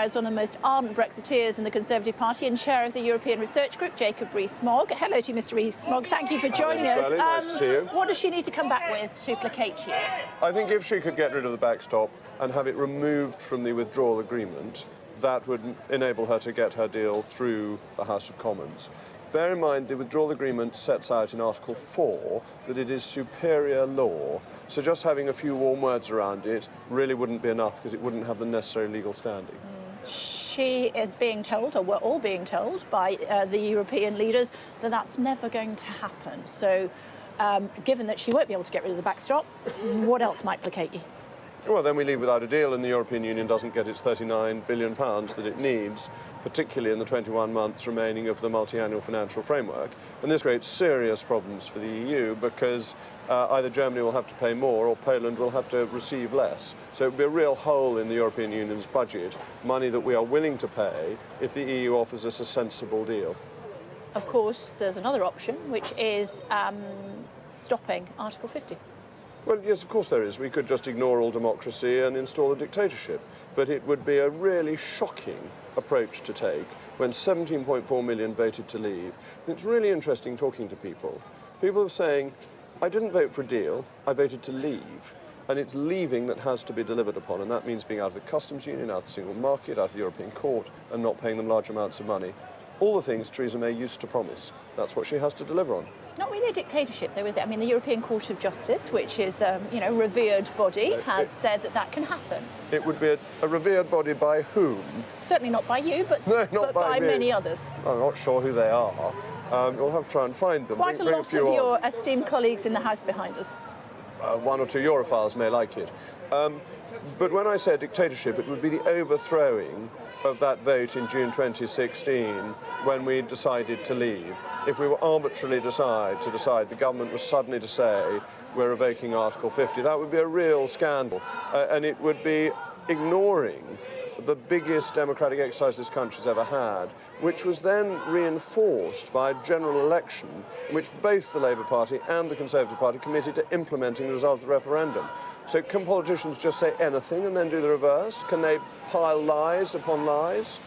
now is one of the most ardent Brexiteers in the Conservative Party and chair of the European Research Group, Jacob Rees-Mogg. Hello to you, Mr. Rees-Mogg. Thank you for joining us. Nice to see you. What does she need to come back with to placate you? I think if she could get rid of the backstop and have it removed from the withdrawal agreement, that would enable her to get her deal through the House of Commons. Bear in mind, the withdrawal agreement sets out in Article 4 that it is superior law, so just having a few warm words around it really wouldn't be enough because it wouldn't have the necessary legal standing. She is being told, or we're all being told, by the European leaders that that's never going to happen. So, given that she won't be able to get rid of the backstop, what else might placate you? Well, then we leave without a deal and the European Union doesn't get its £39 billion that it needs, particularly in the 21 months remaining of the multi-annual financial framework. And this creates serious problems for the EU because either Germany will have to pay more or Poland will have to receive less. So it would be a real hole in the European Union's budget, money that we are willing to pay if the EU offers us a sensible deal. Of course, there's another option, which is stopping Article 50. Well, yes, of course there is. We could just ignore all democracy and install a dictatorship. But it would be a really shocking approach to take when 17.4 million voted to leave. And it's really interesting talking to people. People are saying, I didn't vote for a deal, I voted to leave. And it's leaving that has to be delivered upon, and that means being out of the customs union, out of the single market, out of the European court, and not paying them large amounts of money. All the things Theresa May used to promise. That's what she has to deliver on. Not really a dictatorship, though, is it? I mean, the European Court of Justice, which is, revered body, has said that that can happen. It would be a revered body by whom? Certainly not by you, but, no, not by me. many others. I'm not sure who they are. We'll have to try and find them. Quite a lot of your esteemed colleagues in the House behind us. One or two Europhiles may like it. But when I say dictatorship, it would be the overthrowing of that vote in June 2016 when we decided to leave. If we were arbitrarily decide, the government was suddenly to say we're revoking Article 50, that would be a real scandal. And it would be ignoring the biggest democratic exercise this country's ever had, which was then reinforced by a general election in which both the Labour Party and the Conservative Party committed to implementing the result of the referendum. So can politicians just say anything and then do the reverse? Can they pile lies upon lies?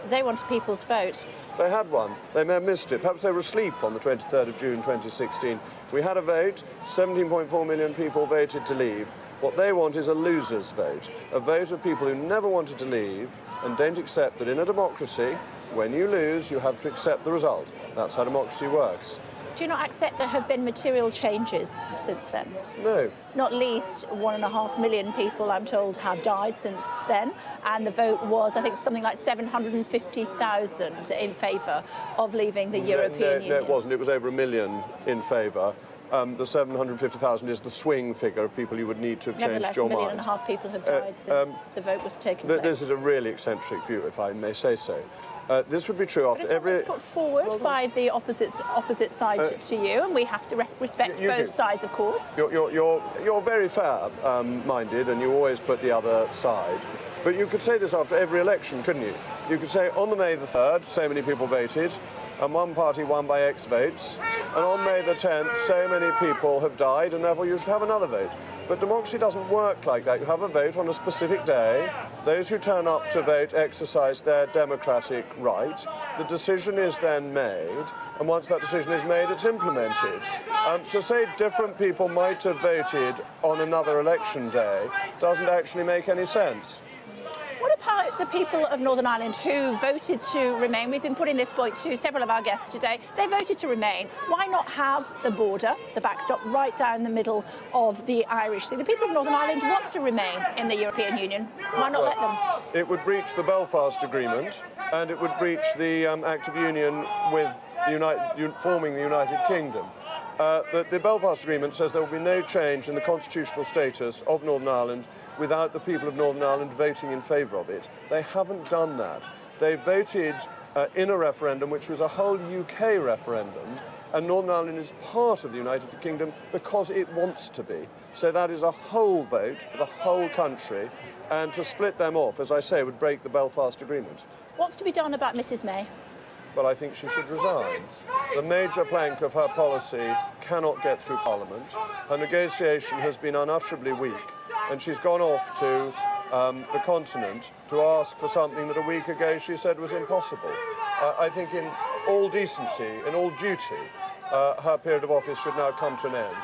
They want a people's vote. They had one. They may have missed it. Perhaps they were asleep on the 23rd of June 2016. We had a vote. 17.4 million people voted to leave. What they want is a loser's vote, a vote of people who never wanted to leave and don't accept that in a democracy, when you lose, you have to accept the result. That's how democracy works. Do you not accept there have been material changes since then? No. Not least 1.5 million people, I'm told, have died since then. And the vote was, I think, something like 750,000 in favour of leaving the European Union. No, it wasn't. It was over 1 million in favour. The 750,000 is the swing figure of people you would need to have changed your mind. Nevertheless, 1.5 million people have died since the vote was taken place. This is a really eccentric view, if I may say so. This would be true after every... It's put forward by the opposite side to you, and we have to respect both sides, of course. You're very fair-minded, and you always put the other side. But you could say this after every election, couldn't you? You could say, on the May the 3rd, so many people voted, and one party won by X votes, and on May the 10th, so many people have died, and therefore you should have another vote. But democracy doesn't work like that. You have a vote on a specific day. Those who turn up to vote exercise their democratic right. The decision is then made, and once that decision is made, it's implemented. To say different people might have voted on another election day doesn't actually make any sense. What about the people of Northern Ireland who voted to remain? We've been putting this point to several of our guests today. They voted to remain. Why not have the border, the backstop, right down the middle of the Irish Sea? The people of Northern Ireland want to remain in the European Union. Why not let them? It would breach the Belfast Agreement, and it would breach the Act of Union with forming the United Kingdom. The Belfast Agreement says there will be no change in the constitutional status of Northern Ireland without the people of Northern Ireland voting in favour of it. They haven't done that. They voted in a referendum which was a whole UK referendum, and Northern Ireland is part of the United Kingdom because it wants to be. So that is a whole vote for the whole country, and to split them off, as I say, would break the Belfast Agreement. What's to be done about Mrs May? Well, I think she should resign. The major plank of her policy cannot get through Parliament. Her negotiation has been unutterably weak, and she's gone off to the continent to ask for something that a week ago she said was impossible. I think in all decency, in all duty, her period of office should now come to an end.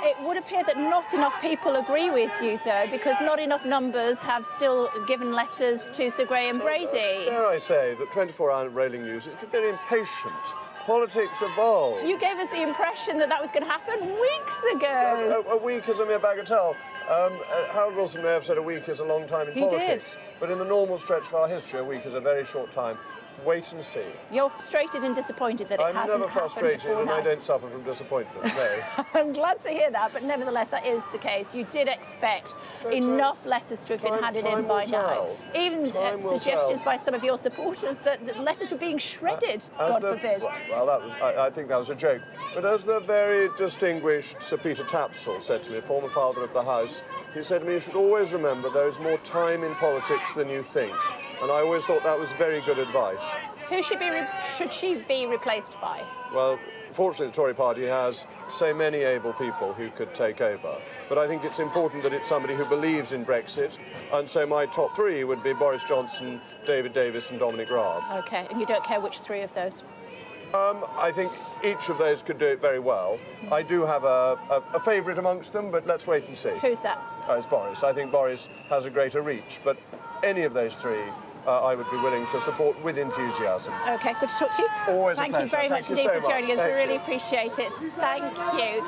It would appear that not enough people agree with you, though, because not enough numbers have still given letters to Sir Graham Brady. Dare I say that 24-hour railing news is very impatient. Politics evolve. You gave us the impression that that was going to happen weeks ago. A week is a mere bagatelle. Harold Wilson may have said a week is a long time in politics. But in the normal stretch of our history, a week is a very short time. Wait and see. You're frustrated and disappointed that it hasn't happened. I'm never frustrated and now. I don't suffer from disappointment, no. I'm glad to hear that, but nevertheless, that is the case. You did expect enough letters to have been handed in by now. Even suggestions by some of your supporters that the letters were being shredded, God forbid. Well, I think that was a joke. But as the very distinguished Sir Peter Tapsell said to me, former Father of the House, he said to me, you should always remember there is more time in politics than you think. And I always thought that was very good advice. Who should she be replaced by? Well, fortunately, the Tory party has so many able people who could take over. But I think it's important that it's somebody who believes in Brexit. And so my top three would be Boris Johnson, David Davis and Dominic Raab. OK, and you don't care which three of those? I think each of those could do it very well. I do have a favourite amongst them, but let's wait and see. Who's that? It's Boris. I think Boris has a greater reach, but any of those three I would be willing to support with enthusiasm. OK, good to talk to you. Always a pleasure. Thank you very much indeed for joining us. We really appreciate it. Thank you.